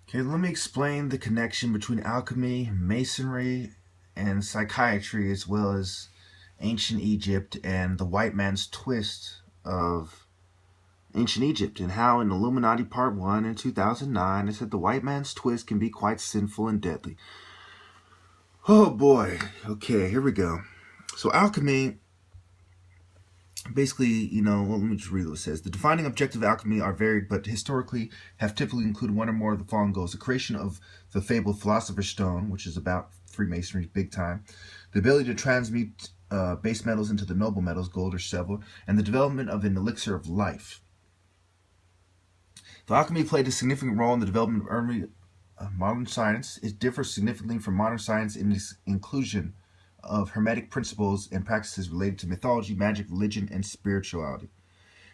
Okay, let me explain the connection between alchemy, masonry, and psychiatry, as well as ancient Egypt and the white man's twist of ancient Egypt, and how in Illuminati Part 1 in 2009 it said the white man's twist can be quite sinful and deadly. Oh boy. Okay, here we go. So alchemy, basically, well, let me just read what it says. The defining objectives of alchemy are varied, but historically have typically included one or more of the following goals: the creation of the fabled philosopher's stone, which is about Freemasonry big time, the ability to transmute base metals into the noble metals, gold or silver, and the development of an elixir of life. The alchemy played a significant role in the development of early modern science. It differs significantly from modern science in its inclusion of hermetic principles and practices related to mythology, magic, religion, and spirituality.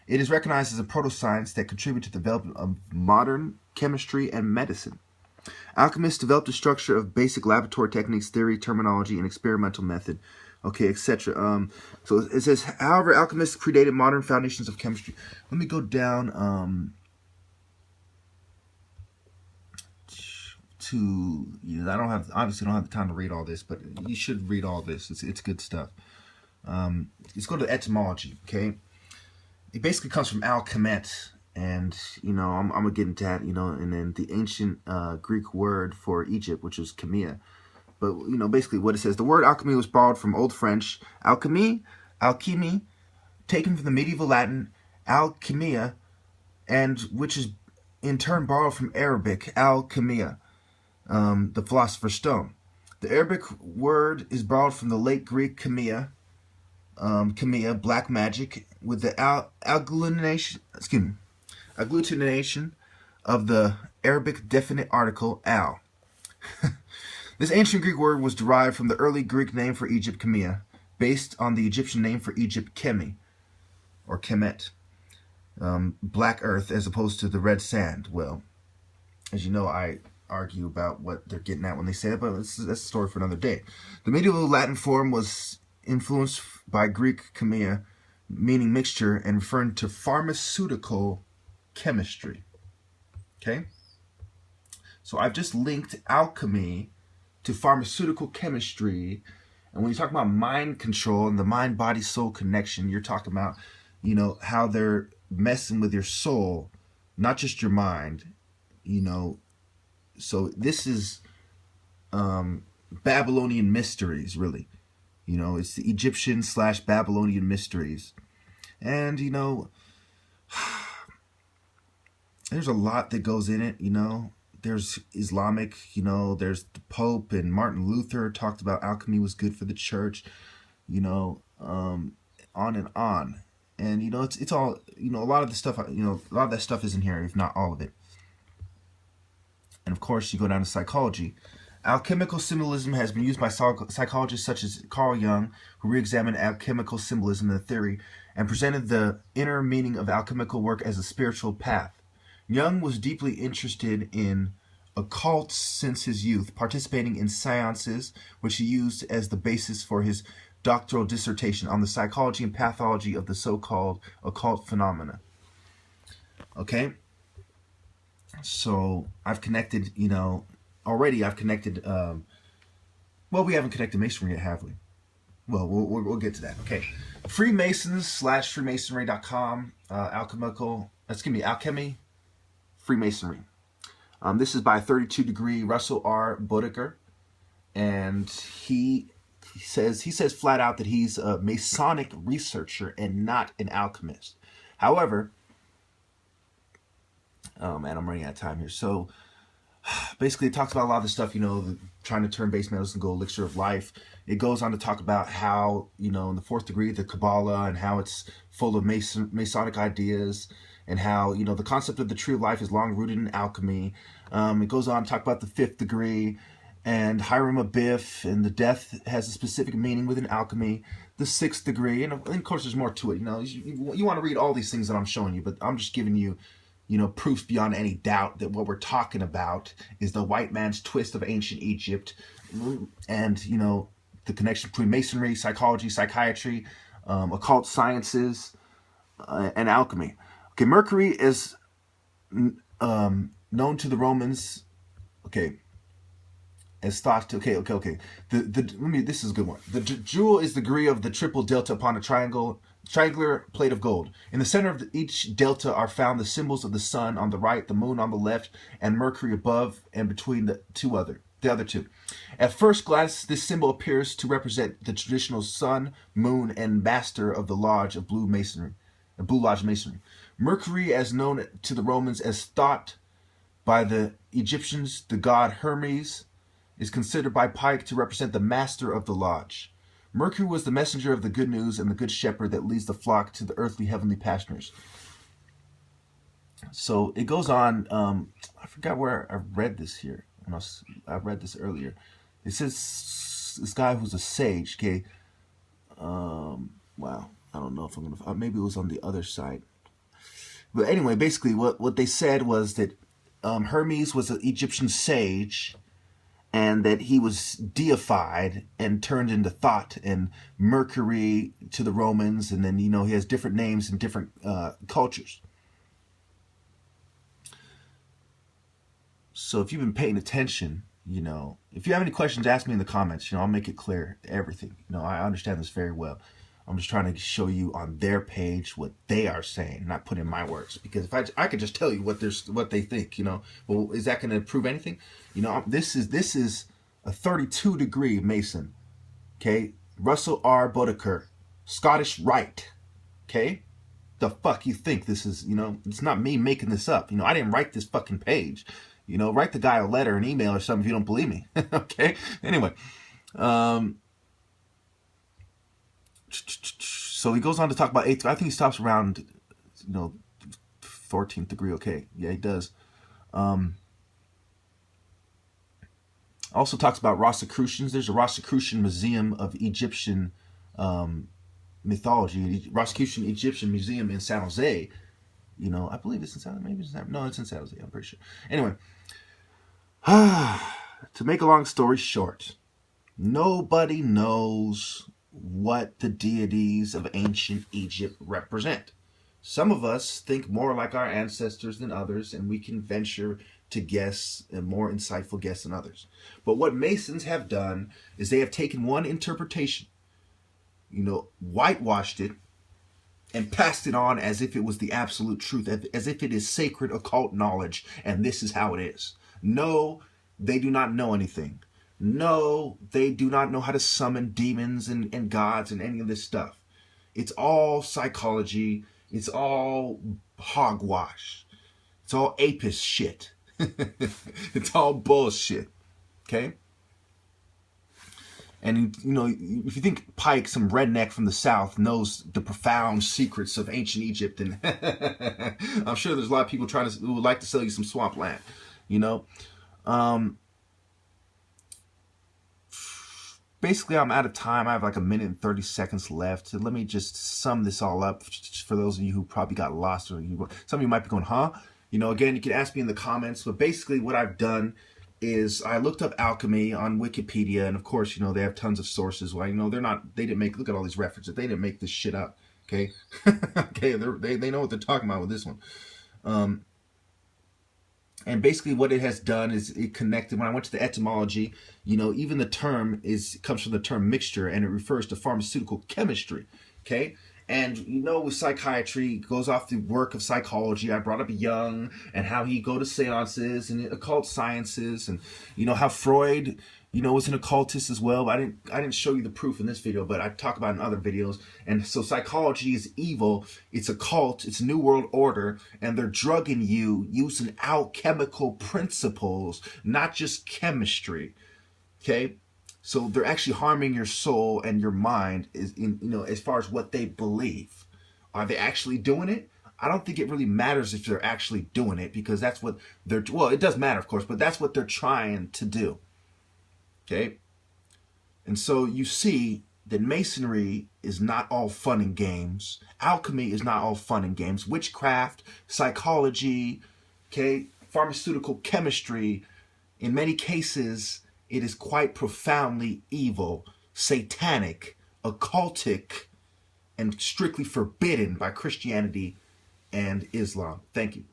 It is recognized as a proto-science that contributed to the development of modern chemistry and medicine. Alchemists developed a structure of basic laboratory techniques, theory, terminology, and experimental method, etc. So it says, however, alchemists predated modern foundations of chemistry. Let me go down to, obviously don't have the time to read all this, but you should read all this. It's good stuff. Let's go to etymology, okay? It basically comes from alchemet, and I'm gonna get into that, and then the ancient Greek word for Egypt, which was chemia. But basically what it says, the word alchemy was borrowed from Old French alchemy, taken from the medieval Latin alchemia, and which is in turn borrowed from Arabic alchemia, the philosopher's stone. The Arabic word is borrowed from the late Greek chemia, black magic, with the agglutination of the Arabic definite article al. This ancient Greek word was derived from the early Greek name for Egypt, chemia, based on the Egyptian name for Egypt, chemi, or kemet, black earth, as opposed to the red sand. Well, as you know, I argue about what they're getting at when they say it, but that's a story for another day. The medieval Latin form was influenced by Greek chemia, meaning mixture, and referring to pharmaceutical chemistry. Okay? So I've just linked alchemy to pharmaceutical chemistry, and when you talk about mind control and the mind-body-soul connection, you're talking about, how they're messing with your soul, not just your mind, So this is Babylonian mysteries, really. It's the Egyptian / Babylonian mysteries. And, there's a lot that goes in it, There's Islamic, there's the Pope, and Martin Luther talked about alchemy was good for the church, on and on. And, it's all, a lot of the stuff, a lot of that stuff is in here, if not all of it. And of course, you go down to psychology. Alchemical symbolism has been used by psychologists such as Carl Jung, who re-examined alchemical symbolism and theory and presented the inner meaning of alchemical work as a spiritual path. Jung was deeply interested in occult since his youth, participating in seances, which he used as the basis for his doctoral dissertation on the psychology and pathology of the so-called occult phenomena. Okay? So I've connected, already I've connected, well, we haven't connected Masonry yet, have we? Well, we'll get to that. Okay. Freemasons / Freemasonry.com, Alchemy, Freemasonry. This is by 32 degree Russell R. Bodeker, and he says flat out that he's a Masonic researcher and not an alchemist. However, oh man, I'm running out of time here. So basically it talks about a lot of the stuff, trying to turn base metals and gold, elixir of life. It goes on to talk about how, in the fourth degree, the Kabbalah, and how it's full of Masonic ideas, and how, the concept of the tree of life is long rooted in alchemy. It goes on to talk about the fifth degree, and Hiram Abiff, and the death has a specific meaning within alchemy, the sixth degree, and of course there's more to it. You want to read all these things that I'm showing you, but I'm just giving you, proofs beyond any doubt that what we're talking about is the white man's twist of ancient Egypt, and, the connection between masonry, psychology, psychiatry, occult sciences, and alchemy. Okay, Mercury is known to the Romans Okay. As thought to, okay. This is a good one. The jewel is the degree of the triple delta upon a triangular plate of gold. In the center of each delta are found the symbols of the sun on the right, the moon on the left, and Mercury above and between the other two. At first glance, this symbol appears to represent the traditional sun, moon, and master of the Lodge of Blue Lodge Masonry. Mercury, as known to the Romans as thought by the Egyptians, the god Hermes, is considered by Pike to represent the master of the lodge. Mercury was the messenger of the good news and the good shepherd that leads the flock to the earthly heavenly pastures. So it goes on. I forgot where I read this here. I read this earlier. It says this guy who's a sage. Okay. Wow. I don't know if I'm gonna. Maybe it was on the other side. But anyway, basically, what they said was that Hermes was an Egyptian sage, and that he was deified and turned into thought, and Mercury to the Romans, and then, he has different names in different cultures. So if you've been paying attention, if you have any questions, ask me in the comments. I'll make it clear, everything. I understand this very well. I'm just trying to show you on their page what they are saying, not put in my words. Because if I could just tell you what they think, well, is that going to prove anything? This is a 32-degree Mason. Okay, Russell R. Bodeker, Scottish Rite. Okay, the fuck you think this is? It's not me making this up. I didn't write this fucking page. Write the guy a letter, an email, or something if you don't believe me. Okay. Anyway. So he goes on to talk about 8th. I think he stops around, 14th degree. Okay, yeah, he does. Also talks about Rosicrucians. There's a Rosicrucian Museum of Egyptian mythology, Rosicrucian Egyptian Museum in San Jose. I believe it's in San Jose. Maybe it's not. No, it's in San Jose. I'm pretty sure. Anyway, to make a long story short, nobody knows what the deities of ancient Egypt represent. Some of us think more like our ancestors than others, and we can venture to guess a more insightful guess than others. But what Masons have done is they have taken one interpretation, whitewashed it, and passed it on as if it was the absolute truth, as if it is sacred occult knowledge, and this is how it is. No, they do not know anything. No, they do not know how to summon demons and gods and any of this stuff. It's all psychology. It's all hogwash. It's all apist shit. It's all bullshit. Okay? And, if you think Pike, some redneck from the South, knows the profound secrets of ancient Egypt, and I'm sure there's a lot of people who would like to sell you some swampland, Basically, I'm out of time. I have like a minute and 30 seconds left. So let me just sum this all up for those of you who probably got lost, or some of you might be going, huh? Again, you can ask me in the comments. But basically, what I've done is I looked up alchemy on Wikipedia, and of course, they have tons of sources. Well, they didn't make, look at all these references. They didn't make this shit up, okay? Okay, they know what they're talking about with this one. And basically what it has done is it connected, when I went to the etymology, even the term comes from the term mixture, and it refers to pharmaceutical chemistry, okay? And with psychiatry, it goes off the work of psychology. I brought up Jung and how he go to seances and occult sciences, and how Freud, was an occultist as well. But I didn't show you the proof in this video, but I talk about it in other videos. And so psychology is evil. It's occult. It's New World Order, and they're drugging you using alchemical principles, not just chemistry. Okay. So they're actually harming your soul and your mind, as far as what they believe. Are they actually doing it? I don't think it really matters if they're actually doing it, because that's what well, it does matter, of course, but that's what they're trying to do. Okay? And so you see that Masonry is not all fun and games. Alchemy is not all fun and games. Witchcraft, psychology, okay, pharmaceutical chemistry, in many cases, it is quite profoundly evil, satanic, occultic, and strictly forbidden by Christianity and Islam. Thank you.